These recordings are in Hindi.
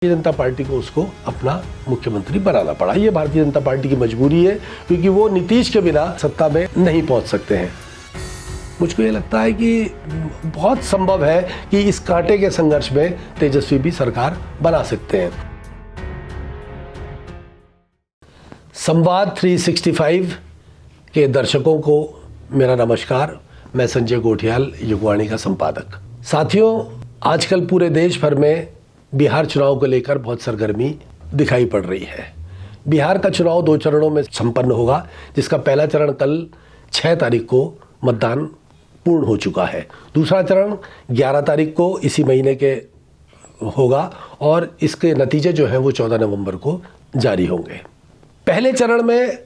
भारतीय जनता पार्टी को उसको अपना मुख्यमंत्री बनाना पड़ा। ये भारतीय जनता पार्टी की मजबूरी है, क्योंकि वो नीतीश के बिना सत्ता में नहीं पहुंच सकते हैं। मुझको ये लगता है कि बहुत संभव है कि इस कांटे के संघर्ष में तेजस्वी भी सरकार बना सकते हैं। संवाद 365 के दर्शकों को मेरा नमस्कार। मैं संजय गोठियाल, युगवाणी का संपादक। साथियों, आजकल पूरे देश भर में बिहार चुनाव को लेकर बहुत सरगर्मी दिखाई पड़ रही है। बिहार का चुनाव 2 चरणों में संपन्न होगा, जिसका पहला चरण कल 6 तारीख को मतदान पूर्ण हो चुका है। दूसरा चरण 11 तारीख को इसी महीने के होगा और इसके नतीजे जो हैं वो 14 नवंबर को जारी होंगे। पहले चरण में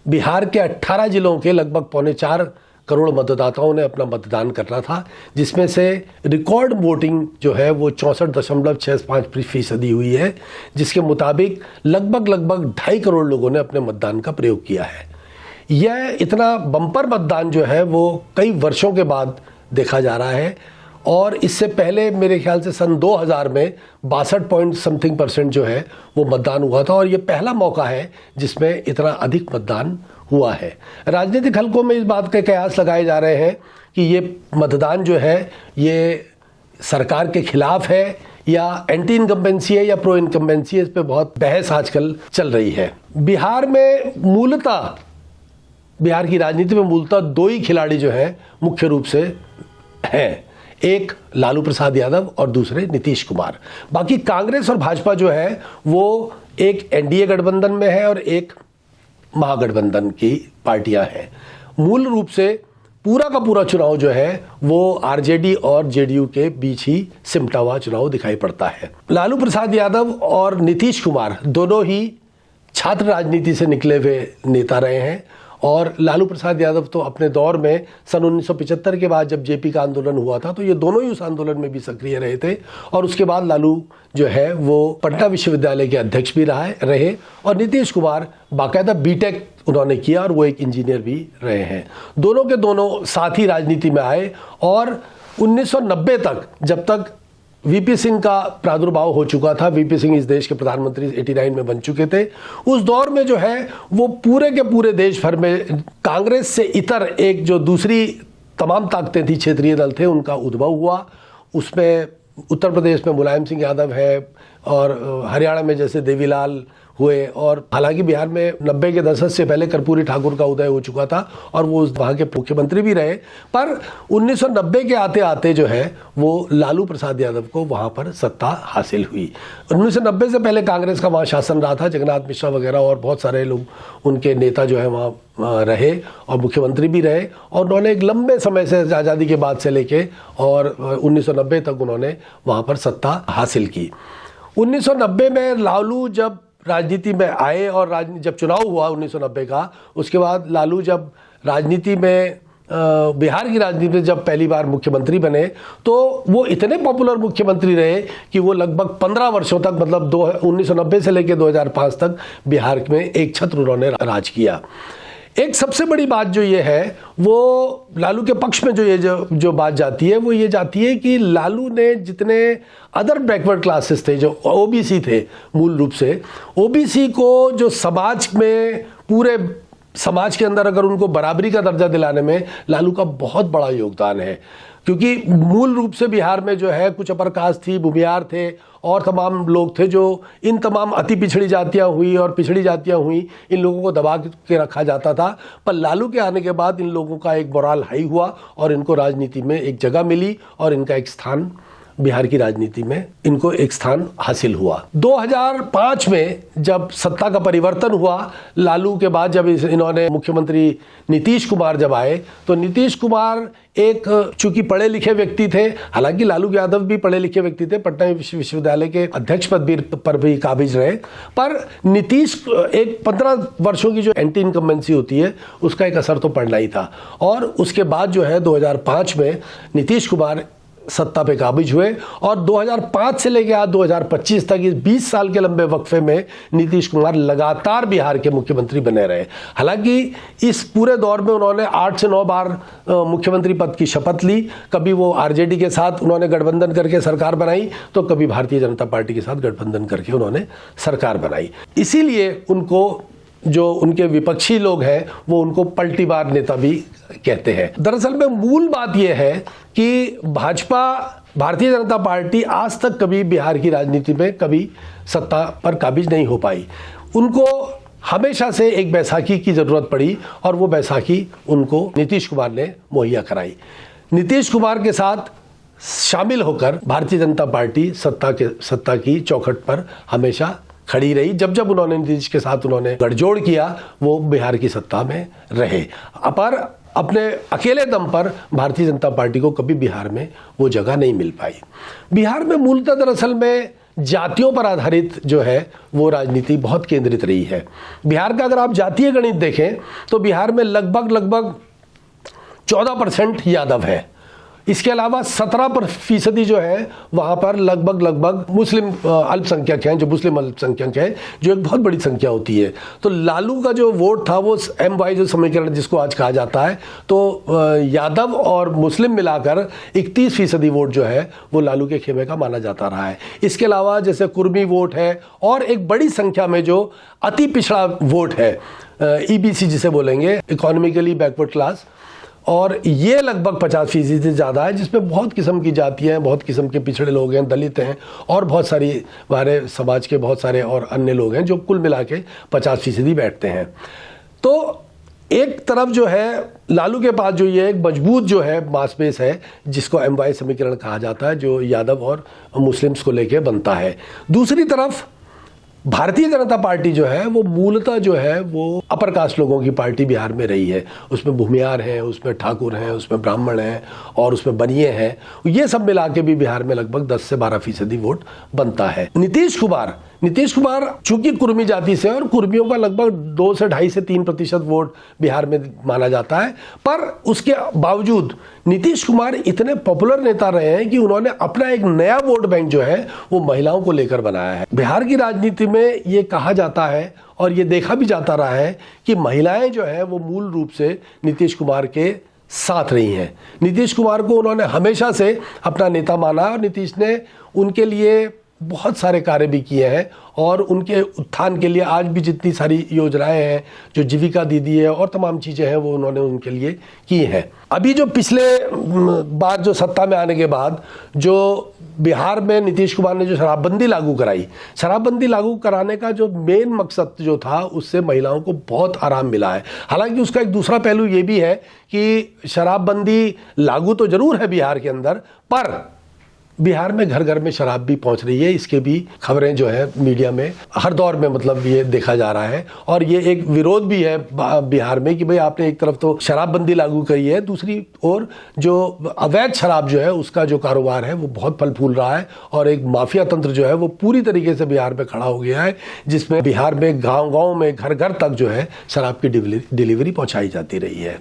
बिहार के 18 जिलों के लगभग 4.25 करोड़ मतदाताओं ने अपना मतदान करना था, जिसमें से रिकॉर्ड वोटिंग जो है वो 64.65% हुई है, जिसके मुताबिक लगभग 2.5 करोड़ लोगों ने अपने मतदान का प्रयोग किया है। यह इतना बम्पर मतदान जो है वो कई वर्षों के बाद देखा जा रहा है और इससे पहले मेरे ख्याल से सन 2000 में 62% जो है वो मतदान हुआ था और ये पहला मौका है जिसमें इतना अधिक मतदान हुआ है। राजनीतिक हलकों में इस बात के कयास लगाए जा रहे हैं कि ये मतदान जो है ये सरकार के खिलाफ है या एंटी इनकम्बेंसी है या प्रो इनकम्बेंसी है। इस पे बहुत बहस आजकल चल रही है। बिहार की राजनीति में मूलतः 2 ही खिलाड़ी जो है मुख्य रूप से हैं, एक लालू प्रसाद यादव और दूसरे नीतीश कुमार। बाकी कांग्रेस और भाजपा जो है वो एक एनडीए गठबंधन में है और एक महागठबंधन की पार्टियां हैं। मूल रूप से पूरा का पूरा चुनाव जो है वो आरजेडी और जेडीयू के बीच ही सिमटा हुआ चुनाव दिखाई पड़ता है। लालू प्रसाद यादव और नीतीश कुमार दोनों ही छात्र राजनीति से निकले हुए नेता रहे हैं और लालू प्रसाद यादव तो अपने दौर में सन 1975 के बाद जब जेपी का आंदोलन हुआ था तो ये दोनों ही उस आंदोलन में भी सक्रिय रहे थे और उसके बाद लालू जो है वो पटना विश्वविद्यालय के अध्यक्ष भी रहे और नीतीश कुमार बाकायदा बीटेक उन्होंने किया और वो एक इंजीनियर भी रहे हैं। दोनों के दोनों साथ ही राजनीति में आए और 1990 तक, जब तक वीपी सिंह का प्रादुर्भाव हो चुका था, वीपी सिंह इस देश के प्रधानमंत्री 89 में बन चुके थे, उस दौर में जो है वो पूरे के पूरे देश भर में कांग्रेस से इतर एक जो दूसरी तमाम ताकतें थी, क्षेत्रीय दल थे, उनका उद्भव हुआ। उसमें उत्तर प्रदेश में मुलायम सिंह यादव है और हरियाणा में जैसे देवीलाल हुए और हालांकि बिहार में 90 के दशक से पहले कर्पूरी ठाकुर का उदय हो चुका था और वो वहाँ के मुख्यमंत्री भी रहे। पर 1990 के आते आते जो है वो लालू प्रसाद यादव को वहाँ पर सत्ता हासिल हुई। 1990 से पहले कांग्रेस का वहाँ शासन रहा था, जगन्नाथ मिश्रा वगैरह और बहुत सारे लोग उनके नेता जो है वहाँ रहे और मुख्यमंत्री भी रहे और उन्होंने एक लंबे समय से आज़ादी के बाद से लेके और 1990 तक उन्होंने वहाँ पर सत्ता हासिल की। 1990 में लालू जब राजनीति में आए और जब चुनाव हुआ 1990 का, उसके बाद लालू जब राजनीति में बिहार की राजनीति में जब पहली बार मुख्यमंत्री बने तो वो इतने पॉपुलर मुख्यमंत्री रहे कि वो लगभग 15 वर्षों तक, मतलब 1990 से लेकर 2005 तक बिहार में एक छत्र उन्होंने राज किया। एक सबसे बड़ी बात जो ये है वो लालू के पक्ष में जो बात जाती है वो ये जाती है कि लालू ने जितने अदर बैकवर्ड क्लासेस थे, जो ओबीसी थे, मूल रूप से ओबीसी को जो समाज में पूरे समाज के अंदर अगर उनको बराबरी का दर्जा दिलाने में लालू का बहुत बड़ा योगदान है, क्योंकि मूल रूप से बिहार में जो है कुछ अपर कास्ट थी, भूमिहार थे और तमाम लोग थे जो इन तमाम अति पिछड़ी जातियां हुई और पिछड़ी जातियां हुई, इन लोगों को दबा के रखा जाता था। पर लालू के आने के बाद इन लोगों का एक मोराल हाई हुआ और इनको राजनीति में एक जगह मिली और इनका एक स्थान, बिहार की राजनीति में इनको एक स्थान हासिल हुआ। 2005 में जब सत्ता का परिवर्तन हुआ, लालू के बाद जब इन्होंने मुख्यमंत्री नीतीश कुमार जब आए तो नीतीश कुमार एक चूंकि पढ़े लिखे व्यक्ति थे, हालांकि लालू यादव भी पढ़े लिखे व्यक्ति थे, पटना विश्वविद्यालय के अध्यक्ष पद पर भी काबिज रहे, पर नीतीश एक 15 वर्षों की जो एंटी इनकम्बेंसी होती है उसका एक असर तो पड़ना ही था। और उसके बाद जो है 2005 में नीतीश कुमार सत्ता पे काबिज हुए और 2005 से लेकर आज 2025 तक इस 20 साल के लंबे वक्फे में नीतीश कुमार लगातार बिहार के मुख्यमंत्री बने रहे। हालांकि इस पूरे दौर में उन्होंने 8 से 9 बार मुख्यमंत्री पद की शपथ ली। कभी वो आरजेडी के साथ उन्होंने गठबंधन करके सरकार बनाई, तो कभी भारतीय जनता पार्टी के साथ गठबंधन करके उन्होंने सरकार बनाई। इसीलिए उनको जो उनके विपक्षी लोग हैं वो उनको पलटीबाज नेता भी कहते हैं। दरअसल में मूल बात यह है कि भाजपा, भारतीय जनता पार्टी आज तक कभी बिहार की राजनीति में कभी सत्ता पर काबिज नहीं हो पाई। उनको हमेशा से एक बैसाखी की जरूरत पड़ी और वो बैसाखी उनको नीतीश कुमार ने मुहैया कराई। नीतीश कुमार के साथ शामिल होकर भारतीय जनता पार्टी सत्ता की चौखट पर हमेशा खड़ी रही। जब जब उन्होंने नीतीश के साथ उन्होंने गठजोड़ किया, वो बिहार की सत्ता में रहे। पर अपने अकेले दम पर भारतीय जनता पार्टी को कभी बिहार में वो जगह नहीं मिल पाई। बिहार में मूलतः दरअसल में जातियों पर आधारित जो है वो राजनीति बहुत केंद्रित रही है। बिहार का अगर आप जातीय गणित देखें तो बिहार में लगभग 14% यादव है। इसके अलावा 17% जो है वहाँ पर लगभग मुस्लिम अल्पसंख्यक हैं, जो मुस्लिम अल्पसंख्यक हैं, जो एक बहुत बड़ी संख्या होती है। तो लालू का जो वोट था वो MY जो समीकरण जिसको आज कहा जाता है, तो यादव और मुस्लिम मिलाकर 31% वोट जो है वो लालू के खेमे का माना जाता रहा है। इसके अलावा जैसे कुर्मी वोट है और एक बड़ी संख्या में जो अति पिछड़ा वोट है, EBC जिसे बोलेंगे, इकोनॉमिकली बैकवर्ड क्लास, और ये लगभग 50% से ज़्यादा है, जिसमें बहुत किस्म की जातियाँ हैं, बहुत किस्म के पिछड़े लोग हैं, दलित हैं और बहुत सारी हमारे समाज के बहुत सारे और अन्य लोग हैं, जो कुल मिला के 50% बैठते हैं। तो एक तरफ जो है लालू के पास जो ये एक मजबूत जो है मास बेस है, जिसको MY समीकरण कहा जाता है, जो यादव और मुस्लिम्स को लेके बनता है। दूसरी तरफ भारतीय जनता पार्टी जो है वो मूलतः जो है वो अपर कास्ट लोगों की पार्टी बिहार में रही है। उसमें भूमियार हैं, उसमें ठाकुर हैं, उसमें ब्राह्मण हैं और उसमें बनिए हैं। ये सब मिला के भी बिहार में लगभग 10 से 12% वोट बनता है। नीतीश कुमार चूंकि कुर्मी जाति से, और कुर्मियों का लगभग 2 से 2.5 से 3% वोट बिहार में माना जाता है, पर उसके बावजूद नीतीश कुमार इतने पॉपुलर नेता रहे हैं कि उन्होंने अपना एक नया वोट बैंक जो है वो महिलाओं को लेकर बनाया है। बिहार की राजनीति में ये कहा जाता है और ये देखा भी जाता रहा है कि महिलाएं जो है वो मूल रूप से नीतीश कुमार के साथ रही हैं। नीतीश कुमार को उन्होंने हमेशा से अपना नेता माना और नीतीश ने उनके लिए बहुत सारे कार्य भी किए हैं और उनके उत्थान के लिए आज भी जितनी सारी योजनाएं हैं, जो जीविका दीदी है और तमाम चीज़ें हैं, वो उन्होंने उनके लिए की हैं। अभी जो पिछले बार जो सत्ता में आने के बाद जो बिहार में नीतीश कुमार ने जो शराबबंदी लागू कराई, शराबबंदी लागू कराने का जो मेन मकसद जो था, उससे महिलाओं को बहुत आराम मिला है। हालांकि उसका एक दूसरा पहलू ये भी है कि शराबबंदी लागू तो जरूर है बिहार के अंदर, पर बिहार में घर घर में शराब भी पहुंच रही है। इसके भी खबरें जो है मीडिया में हर दौर में मतलब ये देखा जा रहा है और ये एक विरोध भी है बिहार में कि भाई आपने एक तरफ तो शराबबंदी लागू करी है, दूसरी ओर जो अवैध शराब जो है उसका जो कारोबार है वो बहुत फल फूल रहा है और एक माफिया तंत्र जो है वो पूरी तरीके से बिहार में खड़ा हो गया है, जिसमें बिहार में गाँव में घर घर तक जो है शराब की डिलीवरी पहुँचाई जाती रही है।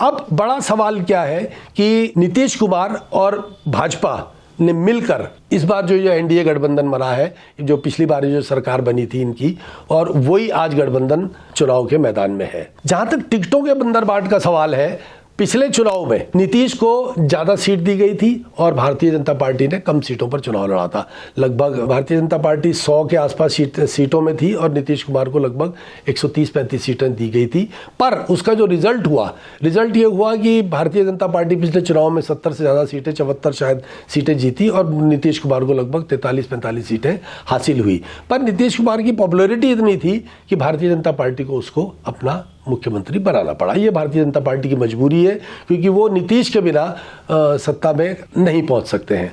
अब बड़ा सवाल क्या है कि नीतीश कुमार और भाजपा ने मिलकर इस बार जो ये NDA गठबंधन बना है, जो पिछली बार जो सरकार बनी थी इनकी, और वही आज गठबंधन चुनाव के मैदान में है। जहां तक टिकटों के बंदर बाट का सवाल है, पिछले चुनाव में नीतीश को ज्यादा सीट दी गई थी और भारतीय जनता पार्टी ने कम सीटों पर चुनाव लड़ा था। लगभग भारतीय जनता पार्टी 100 के आसपास सीटों में थी और नीतीश कुमार को लगभग 130-135 सीटें दी गई थी। पर उसका जो रिजल्ट ये हुआ कि भारतीय जनता पार्टी पिछले चुनाव में 70 से ज़्यादा सीटें, 74 शायद सीटें जीती और नीतीश कुमार को लगभग 43-45 सीटें हासिल हुई। पर नीतीश कुमार की पॉपुलैरिटी इतनी थी कि भारतीय जनता पार्टी को उसको अपना मुख्यमंत्री बनाना पड़ा। ये भारतीय जनता पार्टी की मजबूरी है, क्योंकि वो नीतीश के बिना सत्ता में नहीं पहुंच सकते हैं।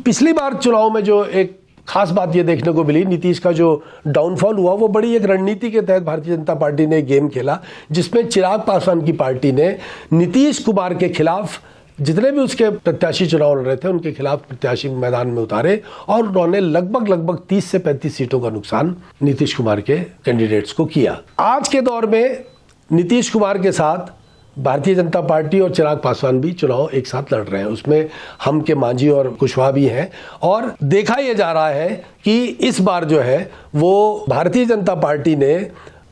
पिछली बार चुनाव में जो एक खास बात ये देखने को मिली, नीतीश का जो डाउनफॉल हुआ वो बड़ी एक रणनीति के तहत भारतीय जनता पार्टी ने गेम खेला, जिसमें चिराग पासवान की पार्टी ने नीतीश कुमार के खिलाफ जितने भी उसके प्रत्याशी चुनाव लड़ रहे थे उनके खिलाफ प्रत्याशी मैदान में उतारे और उन्होंने लगभग 30 से 35 सीटों का नुकसान नीतीश कुमार के कैंडिडेट्स को किया। आज के दौर में नीतीश कुमार के साथ भारतीय जनता पार्टी और चिराग पासवान भी चुनाव एक साथ लड़ रहे हैं, उसमें हम के मांझी और कुशवाहा भी हैं। और देखा यह जा रहा है कि इस बार जो है वो भारतीय जनता पार्टी ने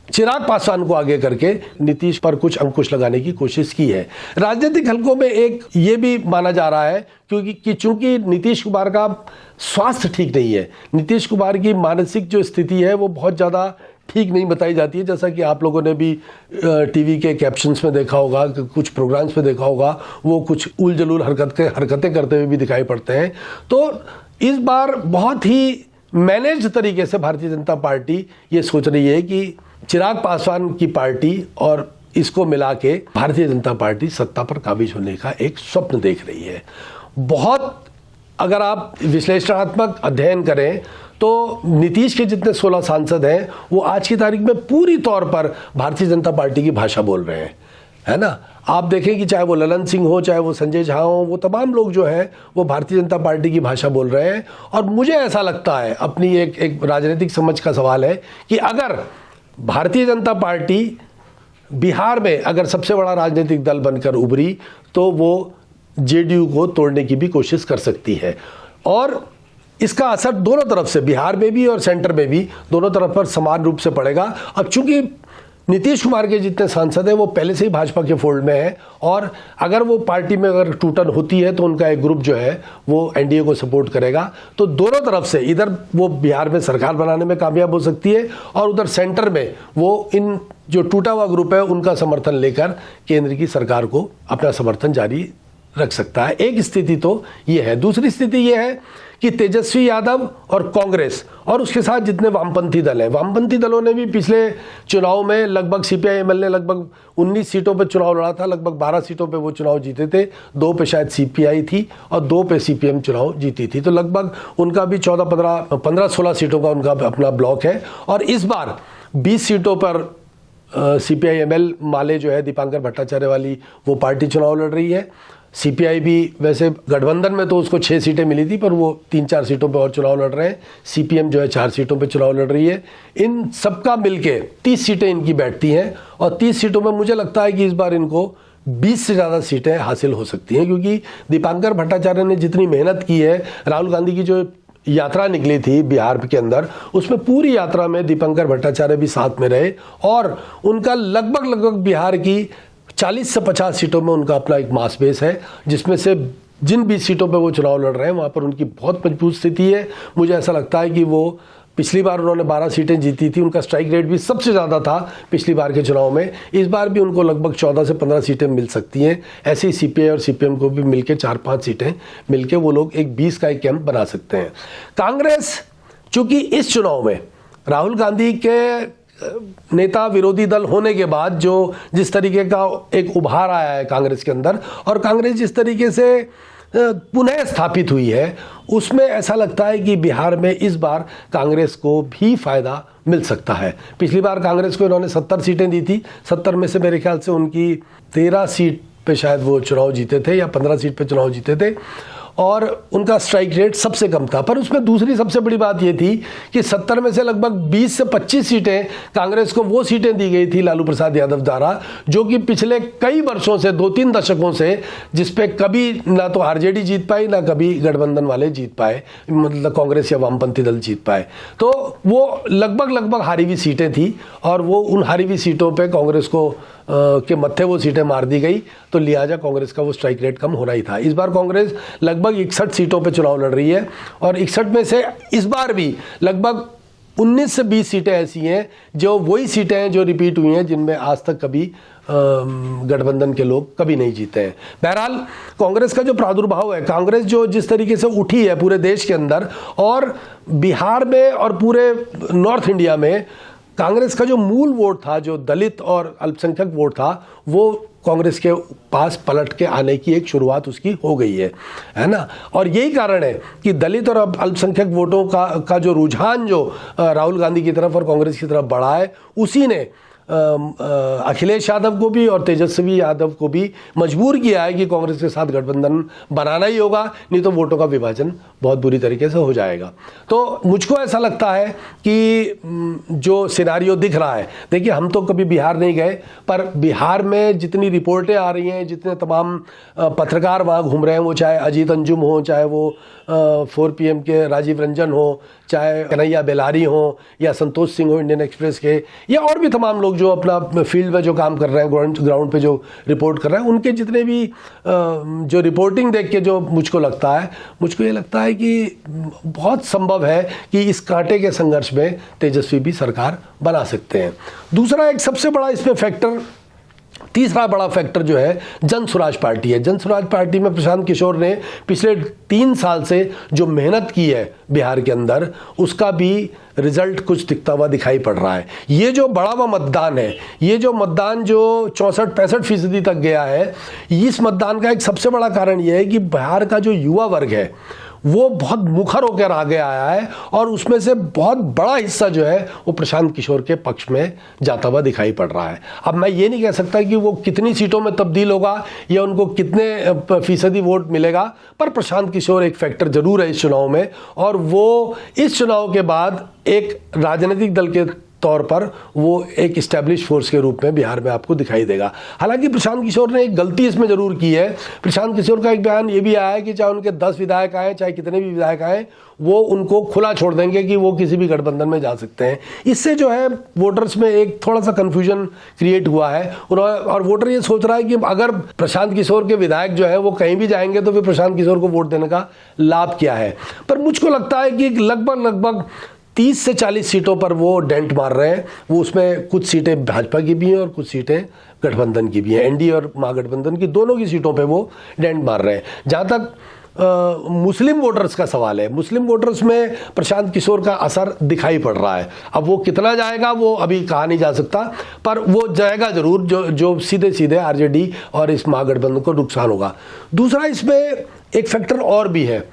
चिराग पासवान को आगे करके नीतीश पर कुछ अंकुश लगाने की कोशिश की है। राजनीतिक हलकों में एक ये भी माना जा रहा है क्योंकि चूंकि नीतीश कुमार का स्वास्थ्य ठीक नहीं है, नीतीश कुमार की मानसिक जो स्थिति है वो बहुत ज़्यादा ठीक नहीं बताई जाती है, जैसा कि आप लोगों ने भी टीवी के कैप्शंस में देखा होगा, कुछ प्रोग्राम्स में देखा होगा, वो कुछ उल जलूल हरकतें करते हुए भी दिखाई पड़ते हैं। तो इस बार बहुत ही मैनेज तरीके से भारतीय जनता पार्टी ये सोच रही है कि चिराग पासवान की पार्टी और इसको मिला के भारतीय जनता पार्टी सत्ता पर काबिज होने का एक स्वप्न देख रही है। बहुत अगर आप विश्लेषणात्मक अध्ययन करें तो नीतीश के जितने 16 सांसद हैं वो आज की तारीख में पूरी तौर पर भारतीय जनता पार्टी की भाषा बोल रहे हैं, है ना। आप देखें कि चाहे वो ललन सिंह हो, चाहे वो संजय झा हो, वो तमाम लोग जो हैं वो भारतीय जनता पार्टी की भाषा बोल रहे हैं। और मुझे ऐसा लगता है, अपनी एक राजनीतिक समझ का सवाल है कि अगर भारतीय जनता पार्टी बिहार में अगर सबसे बड़ा राजनीतिक दल बनकर उभरी तो वो जेडीयू को तोड़ने की भी कोशिश कर सकती है। और इसका असर दोनों तरफ से, बिहार में भी और सेंटर में भी, दोनों तरफ पर समान रूप से पड़ेगा। अब चूंकि नीतीश कुमार के जितने सांसद हैं वो पहले से ही भाजपा के फोल्ड में है और अगर वो पार्टी में अगर टूटन होती है तो उनका एक ग्रुप जो है वो एनडीए को सपोर्ट करेगा। तो दोनों तरफ से इधर वो बिहार में सरकार बनाने में कामयाब हो सकती है और उधर सेंटर में वो इन जो टूटा हुआ ग्रुप है उनका समर्थन लेकर केंद्र की सरकार को अपना समर्थन जारी रख सकता है। एक स्थिति तो ये है। दूसरी स्थिति ये है कि तेजस्वी यादव और कांग्रेस और उसके साथ जितने वामपंथी दल हैं, वामपंथी दलों ने भी पिछले चुनाव में लगभग सीपीआई-एमएल ने लगभग 19 सीटों पर चुनाव लड़ा था, लगभग 12 सीटों पे वो चुनाव जीते थे, 2 पे शायद सीपीआई थी और 2 पे सीपीएम चुनाव जीती थी। तो लगभग उनका भी 15-16 सीटों का उनका अपना ब्लॉक है। और इस बार 20 सीटों पर सीपीआई-एमएल माले जो है दीपांकर भट्टाचार्य वाली वो पार्टी चुनाव लड़ रही है। सीपीआई भी वैसे गठबंधन में तो उसको 6 सीटें मिली थी पर वो 3-4 सीटों पे और चुनाव लड़ रहे हैं। सीपीएम जो है 4 सीटों पे चुनाव लड़ रही है। इन सबका मिलके 30 सीटें इनकी बैठती हैं और 30 सीटों में मुझे लगता है कि इस बार इनको 20 से ज़्यादा सीटें हासिल हो सकती हैं, क्योंकि दीपांकर भट्टाचार्य ने जितनी मेहनत की है, राहुल गांधी की जो यात्रा निकली थी बिहार के अंदर, उसमें पूरी यात्रा में दीपांकर भट्टाचार्य भी साथ में रहे और उनका लगभग बिहार की 40 से 50 सीटों में उनका अपना एक मास बेस है, जिसमें से जिन 20 सीटों पे वो चुनाव लड़ रहे हैं वहाँ पर उनकी बहुत मजबूत स्थिति है। मुझे ऐसा लगता है कि वो पिछली बार उन्होंने 12 सीटें जीती थी, उनका स्ट्राइक रेट भी सबसे ज़्यादा था पिछली बार के चुनाव में। इस बार भी उनको लगभग 14 से 15 सीटें मिल सकती हैं। ऐसे ही सीपीआई और सीपीएम को भी मिलकर 4-5 सीटें मिलकर वो लोग एक 20 का एक कैंप बना सकते हैं। कांग्रेस चूंकि इस चुनाव में राहुल गांधी के नेता विरोधी दल होने के बाद जो जिस तरीके का एक उभार आया है कांग्रेस के अंदर और कांग्रेस जिस तरीके से पुनः स्थापित हुई है, उसमें ऐसा लगता है कि बिहार में इस बार कांग्रेस को भी फायदा मिल सकता है। पिछली बार कांग्रेस को इन्होंने 70 सीटें दी थी, 70 में से मेरे ख्याल से उनकी 13 सीट पे शायद वो चुनाव जीते थे या 15 सीट पे चुनाव जीते थे और उनका स्ट्राइक रेट सबसे कम था। पर उसमें दूसरी सबसे बड़ी बात ये थी कि 70 में से लगभग 20 से 25 सीटें कांग्रेस को वो सीटें दी गई थी लालू प्रसाद यादव द्वारा, जो कि पिछले कई वर्षों से 2-3 दशकों से जिस पे कभी ना तो आरजेडी जीत पाई ना कभी गठबंधन वाले जीत पाए, मतलब कांग्रेस या वामपंथी दल जीत पाए। तो वो लगभग हारी हुई सीटें थी और वो उन हारी हुई सीटों पर कांग्रेस को के मत्थे वो सीटें मार दी गई, तो लिहाजा कांग्रेस का वो स्ट्राइक रेट कम होना ही था। इस बार कांग्रेस लगभग 61 सीटों पे चुनाव लड़ रही है और 61 में से इस बार भी लगभग 19 से 20 सीटें ऐसी हैं जो वही सीटें हैं जो रिपीट हुई हैं, जिनमें आज तक कभी गठबंधन के लोग कभी नहीं जीते हैं। बहरहाल कांग्रेस का जो प्रादुर्भाव है, कांग्रेस जो जिस तरीके से उठी है पूरे देश के अंदर और बिहार में और पूरे नॉर्थ इंडिया में, कांग्रेस का जो मूल वोट था, जो दलित और अल्पसंख्यक वोट था, वो कांग्रेस के पास पलट के आने की एक शुरुआत उसकी हो गई है ना। और यही कारण है कि दलित और अल्पसंख्यक वोटों का जो रुझान जो राहुल गांधी की तरफ और कांग्रेस की तरफ बढ़ा है, उसी ने अखिलेश यादव को भी और तेजस्वी यादव को भी मजबूर किया है कि कांग्रेस के साथ गठबंधन बनाना ही होगा, नहीं तो वोटों का विभाजन बहुत बुरी तरीके से हो जाएगा। तो मुझको ऐसा लगता है कि जो सिनारियो दिख रहा है, देखिए हम तो कभी बिहार नहीं गए, पर बिहार में जितनी रिपोर्टें आ रही हैं, जितने तमाम पत्रकार वहाँ घूम रहे हैं, वो चाहे अजीत अंजुम हो, चाहे वो 4 PM के राजीव रंजन हो, चाहे कन्हैया बेलारी हो, या संतोष सिंह हो इंडियन एक्सप्रेस के, या और भी तमाम लोग जो अपना फील्ड में जो काम कर रहे हैं, ग्राउंड पे जो रिपोर्ट कर रहे हैं, उनके जितने भी जो रिपोर्टिंग देख के जो मुझको ये लगता है कि बहुत संभव है कि इस कांटे के संघर्ष में तेजस्वी भी सरकार बना सकते हैं। दूसरा एक सबसे बड़ा इसमें फैक्टर, तीसरा बड़ा फैक्टर जो है जन स्वराज पार्टी है। जन स्वराज पार्टी में प्रशांत किशोर ने पिछले 3 साल से जो मेहनत की है बिहार के अंदर, उसका भी रिजल्ट कुछ दिखता हुआ दिखाई पड़ रहा है। ये जो बढ़ा हुआ मतदान है, ये जो मतदान जो 64-65% तक गया है, इस मतदान का एक सबसे बड़ा कारण यह है कि बिहार का जो युवा वर्ग है वो बहुत मुखर होकर आगे आया है, और उसमें से बहुत बड़ा हिस्सा जो है वो प्रशांत किशोर के पक्ष में जाता हुआ दिखाई पड़ रहा है। अब मैं ये नहीं कह सकता कि वो कितनी सीटों में तब्दील होगा या उनको कितने फीसदी वोट मिलेगा, पर प्रशांत किशोर एक फैक्टर जरूर है इस चुनाव में, और वो इस चुनाव के बाद एक राजनीतिक दल के तौर पर वो एक इस्टेब्लिश फोर्स के रूप में बिहार में आपको दिखाई देगा। हालांकि प्रशांत किशोर ने एक गलती इसमें जरूर की है। प्रशांत किशोर का एक बयान ये भी आया है कि चाहे उनके 10 विधायक आए, चाहे कितने भी विधायक आए, वो उनको खुला छोड़ देंगे कि वो किसी भी गठबंधन में जा सकते हैं। इससे जो है वोटर्स में एक थोड़ा सा कंफ्यूजन क्रिएट हुआ है, और वोटर ये सोच रहा है कि अगर प्रशांत किशोर के विधायक जो है वो कहीं भी जाएंगे तो फिर प्रशांत किशोर को वोट देने का लाभ क्या है। पर मुझको लगता है कि लगभग 30 से 40 सीटों पर वो डेंट मार रहे हैं। वो उसमें कुछ सीटें भाजपा की भी हैं और कुछ सीटें गठबंधन की भी हैं, एनडीए और महागठबंधन की दोनों की सीटों पे वो डेंट मार रहे हैं। जहाँ तक मुस्लिम वोटर्स का सवाल है, मुस्लिम वोटर्स में प्रशांत किशोर का असर दिखाई पड़ रहा है। अब वो कितना जाएगा वो अभी कहा नहीं जा सकता, पर वो जाएगा जरूर, जो सीधे सीधे आरजेडी और इस महागठबंधन को नुकसान होगा। दूसरा इसमें एक फैक्टर और भी है,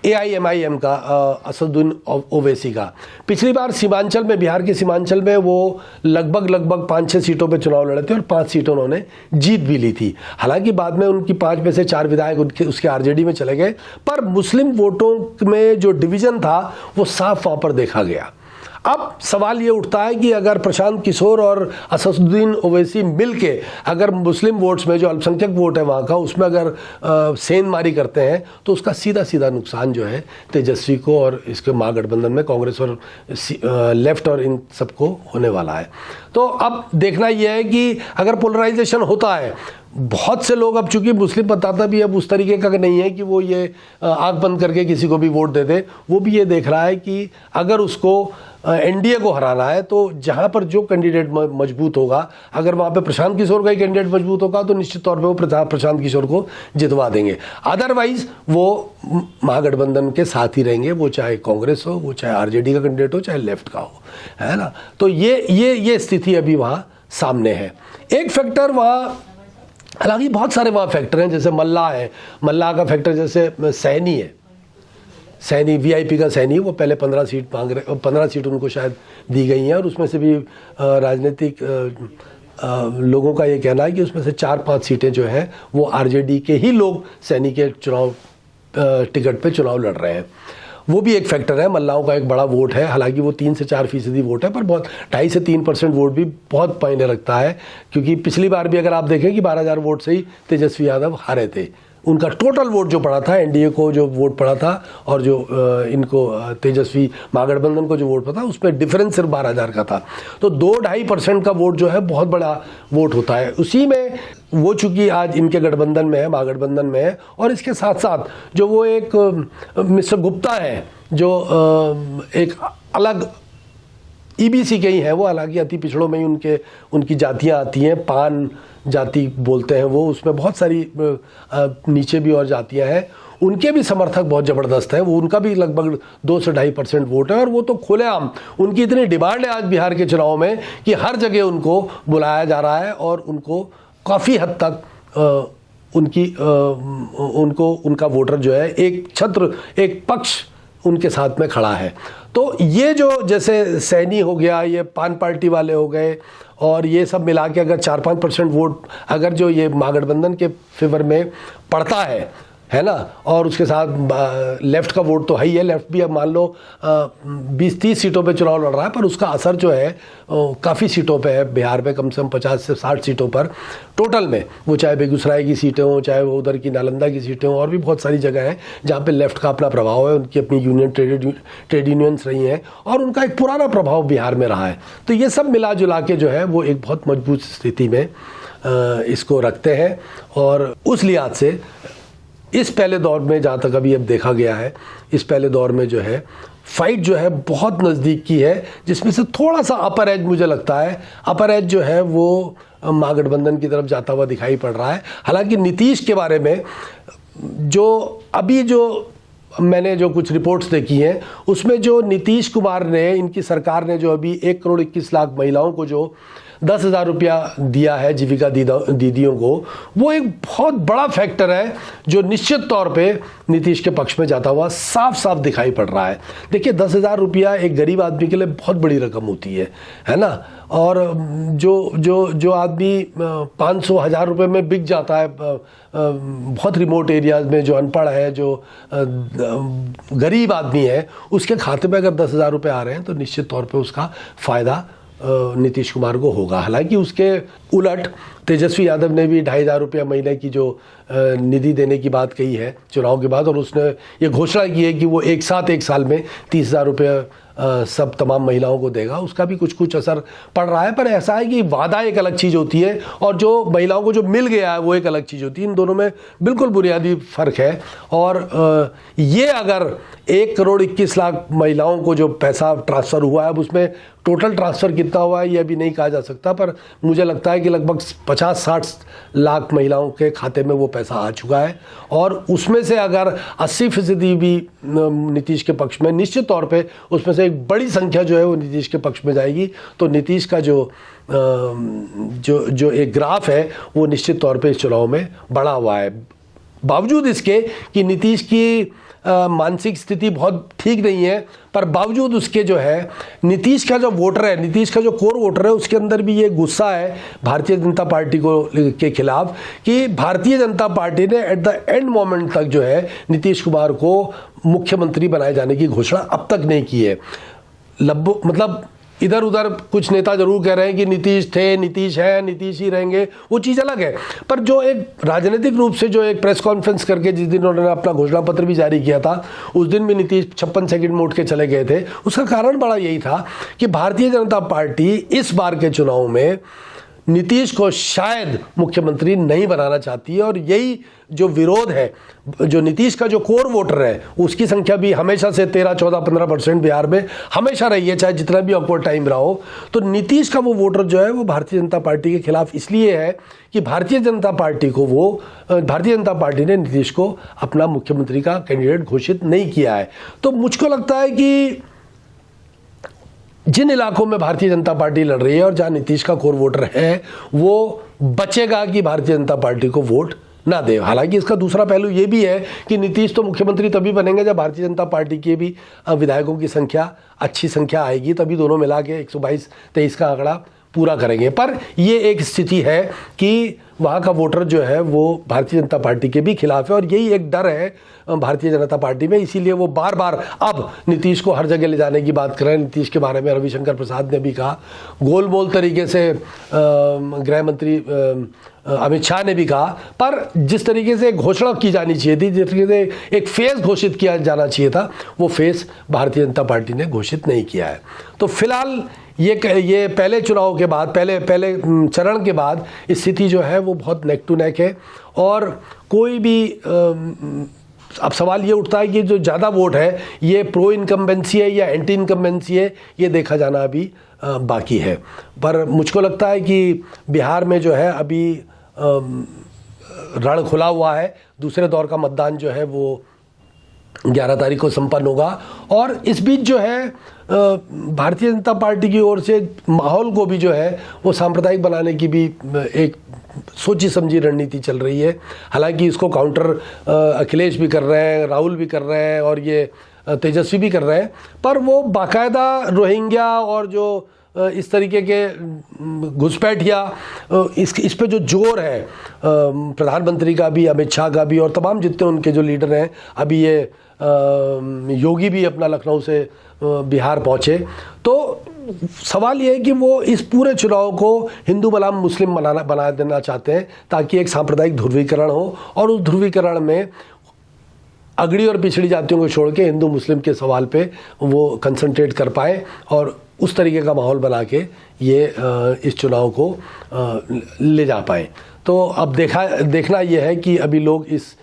AIMIM का, असदुद्दीन ओवैसी का। पिछली बार सीमांचल में, बिहार के सीमांचल में वो लगभग 5-6 सीटों पे चुनाव लड़े थे और 5 सीटों उन्होंने जीत भी ली थी। हालांकि बाद में उनकी 5 में से 4 विधायक उसके आरजेडी में चले गए, पर मुस्लिम वोटों में जो डिवीजन था वो साफ वहां पर देखा गया। अब सवाल ये उठता है कि अगर प्रशांत किशोर और असदुद्दीन ओवैसी मिलके अगर मुस्लिम वोट्स में, जो अल्पसंख्यक वोट है वहाँ का, उसमें अगर सेंधमारी करते हैं तो उसका सीधा नुकसान जो है तेजस्वी को और इसके महागठबंधन में कांग्रेस और लेफ्ट और इन सबको होने वाला है। तो अब देखना यह है कि अगर पोलराइजेशन होता है, बहुत से लोग, अब चूंकि मुस्लिम मतदाता भी अब उस तरीके का नहीं है कि वो ये आंख बंद करके किसी को भी वोट दे दे, वो भी ये देख रहा है कि अगर उसको एनडीए को हराना है तो जहां पर जो कैंडिडेट मजबूत होगा, अगर वहां पे प्रशांत किशोर का ही कैंडिडेट मजबूत होगा तो निश्चित तौर पे वो प्रशांत किशोर को जितवा देंगे। अदरवाइज वो महागठबंधन के साथ ही रहेंगे, वो चाहे कांग्रेस हो, वो चाहे आरजेडी का कैंडिडेट हो, चाहे लेफ्ट का हो, है ना। तो ये स्थिति अभी वहां सामने है। एक फैक्टर वहां, हालांकि बहुत सारे वहाँ फैक्टर हैं, जैसे मल्ला है, मल्ला का फैक्टर, जैसे सैनी है, सैनी वीआईपी का सैनी, वो पहले 15 सीट मांग रहे, 15 सीट उनको शायद दी गई हैं, और उसमें से भी राजनीतिक लोगों का ये कहना है कि उसमें से 4-5 सीटें जो हैं वो आरजेडी के ही लोग सैनी के चुनाव टिकट पे चुनाव लड़ रहे हैं। वो भी एक फैक्टर है, मल्लाओं का एक बड़ा वोट है। हालांकि वो 3 से 4% वोट है, पर बहुत 2.5 से 3% वोट भी बहुत मायने रखता है, क्योंकि पिछली बार भी अगर आप देखें कि 12,000 वोट से ही तेजस्वी यादव हारे थे। उनका टोटल वोट जो पड़ा था, एनडीए को जो वोट पड़ा था और जो इनको तेजस्वी महागठबंधन को जो वोट पड़ा था, उसमें डिफरेंस सिर्फ 12,000 का था। तो 2-2.5% का वोट जो है बहुत बड़ा वोट होता है। उसी में वो चूंकि आज इनके गठबंधन में है, महागठबंधन में है, और इसके साथ साथ जो वो एक मिस्टर गुप्ता है जो एक अलग ईबीसी के ही है, वो हालांकि अति पिछड़ों में ही उनकी जातियां आती हैं, पान जाति बोलते हैं वो, उसमें बहुत सारी नीचे भी और जातियां हैं, उनके भी समर्थक बहुत ज़बरदस्त हैं। वो उनका भी लगभग 2 से 2.5% वोट है, और वो तो खुलेआम उनकी इतनी डिमांड है आज बिहार के चुनाव में कि हर जगह उनको बुलाया जा रहा है और उनको काफ़ी हद तक उनका वोटर जो है एक छत्र, एक पक्ष उनके साथ में खड़ा है। तो ये जो जैसे सैनी हो गया, ये पान पार्टी वाले हो गए, और ये सब मिला के अगर 4-5% वोट अगर जो ये महागठबंधन के फेवर में पड़ता है ना, और उसके साथ लेफ्ट का वोट तो है ही है, लेफ्ट भी अब मान लो 20-30 सीटों पे चुनाव लड़ रहा है, पर उसका असर जो है काफ़ी सीटों पे है बिहार में, कम से कम 50 से 60 सीटों पर टोटल में, वो चाहे बेगूसराय की सीटें हों, चाहे वो उधर की नालंदा की सीटें हों, और भी बहुत सारी जगह है जहाँ पे लेफ्ट का अपना प्रभाव है, उनकी अपनी यूनियन ट्रेड यूनियंस रही हैं और उनका एक पुराना प्रभाव बिहार में रहा है। तो ये सब मिला जुला के जो है वो एक बहुत मजबूत स्थिति में इसको रखते हैं। और उस लिहाज से इस पहले दौर में जहाँ तक अभी अब देखा गया है, इस पहले दौर में जो है फाइट जो है बहुत नज़दीक की है, जिसमें से थोड़ा सा अपर एज मुझे लगता है, अपर एज जो है वो महागठबंधन की तरफ जाता हुआ दिखाई पड़ रहा है। हालांकि नीतीश के बारे में जो अभी जो मैंने जो कुछ रिपोर्ट्स देखी हैं, उसमें जो नीतीश कुमार ने, इनकी सरकार ने जो अभी 1,21,00,000 महिलाओं को जो 10,000 रुपया दिया है जीविका दीदियों को, वो एक बहुत बड़ा फैक्टर है जो निश्चित तौर पे नीतीश के पक्ष में जाता हुआ साफ साफ दिखाई पड़ रहा है। देखिए 10,000 रुपया एक गरीब आदमी के लिए बहुत बड़ी रकम होती है ना, और जो आदमी 500-1000 रुपये में बिक जाता है बहुत रिमोट एरियाज में, जो अनपढ़ है, जो गरीब आदमी है, उसके खाते में अगर 10,000 रुपये आ रहे हैं तो निश्चित तौर पे उसका फ़ायदा नीतीश कुमार को होगा। हालांकि उसके उलट तेजस्वी यादव ने भी 2,500 रुपया महीने की जो निधि देने की बात कही है चुनाव के बाद, और उसने ये घोषणा की है कि वो एक साथ एक साल में 30,000 रुपये सब तमाम महिलाओं को देगा। उसका भी कुछ असर पड़ रहा है, पर ऐसा है कि वादा एक अलग चीज़ होती है और जो महिलाओं को जो मिल गया है वो एक अलग चीज़ होती है। इन दोनों में बिल्कुल बुनियादी फ़र्क है। और ये अगर 1,21,00,000 महिलाओं को जो पैसा ट्रांसफ़र हुआ है, अब उसमें टोटल ट्रांसफ़र कितना हुआ है ये अभी नहीं कहा जा सकता, पर मुझे लगता है कि लगभग 50-60 लाख महिलाओं के खाते में वो पैसा आ चुका है। और उसमें से अगर 80% भी नीतीश के पक्ष में, निश्चित तौर पे उसमें से एक बड़ी संख्या जो है वो नीतीश के पक्ष में जाएगी। तो नीतीश का जो एक ग्राफ है वो निश्चित तौर पे इस चुनाव में बढ़ा हुआ है। बावजूद इसके कि नीतीश की मानसिक स्थिति बहुत ठीक नहीं है, पर बावजूद उसके जो है नीतीश का जो वोटर है, नीतीश का जो कोर वोटर है, उसके अंदर भी ये गुस्सा है भारतीय जनता पार्टी के खिलाफ कि भारतीय जनता पार्टी ने एट द एंड मोमेंट तक जो है नीतीश कुमार को मुख्यमंत्री बनाए जाने की घोषणा अब तक नहीं की है। मतलब इधर उधर कुछ नेता जरूर कह रहे हैं कि नीतीश थे, नीतीश है, नीतीश ही रहेंगे, वो चीज़ अलग है, पर जो एक राजनीतिक रूप से जो एक प्रेस कॉन्फ्रेंस करके जिस दिन उन्होंने अपना घोषणा पत्र भी जारी किया था, उस दिन भी नीतीश 56 सेकंड में उठ के चले गए थे। उसका कारण बड़ा यही था कि भारतीय जनता पार्टी इस बार के चुनाव में नीतीश को शायद मुख्यमंत्री नहीं बनाना चाहती है, और यही जो विरोध है, जो नीतीश का जो कोर वोटर है उसकी संख्या भी हमेशा से 13-14-15% बिहार में हमेशा रही है, चाहे जितना भी ऑकवर्ड टाइम रहा हो। तो नीतीश का वो वोटर जो है वो भारतीय जनता पार्टी के खिलाफ इसलिए है कि भारतीय जनता पार्टी ने नीतीश को अपना मुख्यमंत्री का कैंडिडेट घोषित नहीं किया है। तो मुझको लगता है कि जिन इलाकों में भारतीय जनता पार्टी लड़ रही है और जहां नीतीश का कोर वोटर है, वो बचेगा कि भारतीय जनता पार्टी को वोट ना दे। हालांकि इसका दूसरा पहलू ये भी है कि नीतीश तो मुख्यमंत्री तभी बनेंगे जब भारतीय जनता पार्टी के भी विधायकों की संख्या, अच्छी संख्या आएगी, तभी दोनों मिला के 122-23 का आंकड़ा पूरा करेंगे। पर ये एक स्थिति है कि वहाँ का वोटर जो है वो भारतीय जनता पार्टी के भी खिलाफ है, और यही एक डर है भारतीय जनता पार्टी में। इसीलिए वो बार बार अब नीतीश को हर जगह ले जाने की बात कर रहे हैं। नीतीश के बारे में रविशंकर प्रसाद ने भी कहा, गोलमोल तरीके से गृह मंत्री अमित शाह ने भी कहा, पर जिस तरीके से घोषणा की जानी चाहिए थी, जिस तरीके से एक फेज घोषित किया जाना चाहिए था, वो फेज भारतीय जनता पार्टी ने घोषित नहीं किया है। तो फिलहाल ये पहले चुनाव के बाद, पहले चरण के बाद स्थिति जो है वो बहुत नेक टू नेक है। और कोई भी अब सवाल ये उठता है कि जो ज़्यादा वोट है ये प्रो इनकम्बेंसी है या एंटी इनकम्बेंसी है, ये देखा जाना अभी बाकी है। पर मुझको लगता है कि बिहार में जो है अभी रण खुला हुआ है। दूसरे दौर का मतदान जो है वो 11 तारीख को संपन्न होगा, और इस बीच जो है भारतीय जनता पार्टी की ओर से माहौल को भी जो है वो सांप्रदायिक बनाने की भी एक सोची समझी रणनीति चल रही है। हालांकि इसको काउंटर अखिलेश भी कर रहे हैं, राहुल भी कर रहे हैं, और ये तेजस्वी भी कर रहे हैं, पर वो बाकायदा रोहिंग्या और जो इस तरीके के घुसपैठ या इस पे जो जोर है प्रधानमंत्री का भी, अमित शाह का भी और तमाम जितने उनके जो लीडर हैं, अभी ये योगी भी अपना लखनऊ से बिहार पहुँचे, तो सवाल ये है कि वो इस पूरे चुनाव को हिंदू बनाम मुस्लिम बना देना चाहते हैं ताकि एक सांप्रदायिक ध्रुवीकरण हो और उस ध्रुवीकरण में अगड़ी और पिछड़ी जातियों को छोड़ के हिंदू मुस्लिम के सवाल पे वो कंसंट्रेट कर पाए और उस तरीके का माहौल बना के ये इस चुनाव को ले जा पाए। तो अब देखना ये है कि अभी लोग इस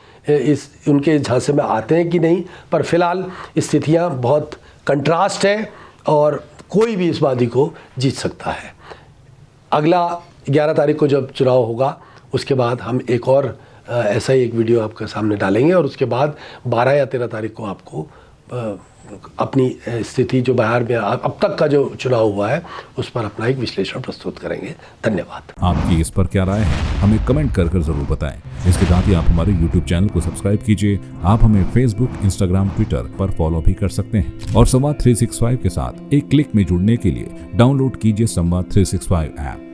उनके झांसे में आते हैं कि नहीं, पर फिलहाल स्थितियां बहुत कंट्रास्ट है और कोई भी इस वादी को जीत सकता है। अगला 11 तारीख को जब चुनाव होगा उसके बाद हम एक और ऐसा ही एक वीडियो आपके सामने डालेंगे और उसके बाद 12 या 13 तारीख को आपको अपनी स्थिति जो बिहार में अब तक का जो चुनाव हुआ है उस पर अपना एक विश्लेषण प्रस्तुत करेंगे। धन्यवाद। आपकी इस पर क्या राय है, हमें कमेंट कर जरूर बताएं। इसके साथ ही आप हमारे YouTube चैनल को सब्सक्राइब कीजिए। आप हमें Facebook, Instagram, Twitter पर फॉलो भी कर सकते हैं और संवाद 365 के साथ एक क्लिक में जुड़ने के लिए डाउनलोड कीजिए संवाद 365 ऐप।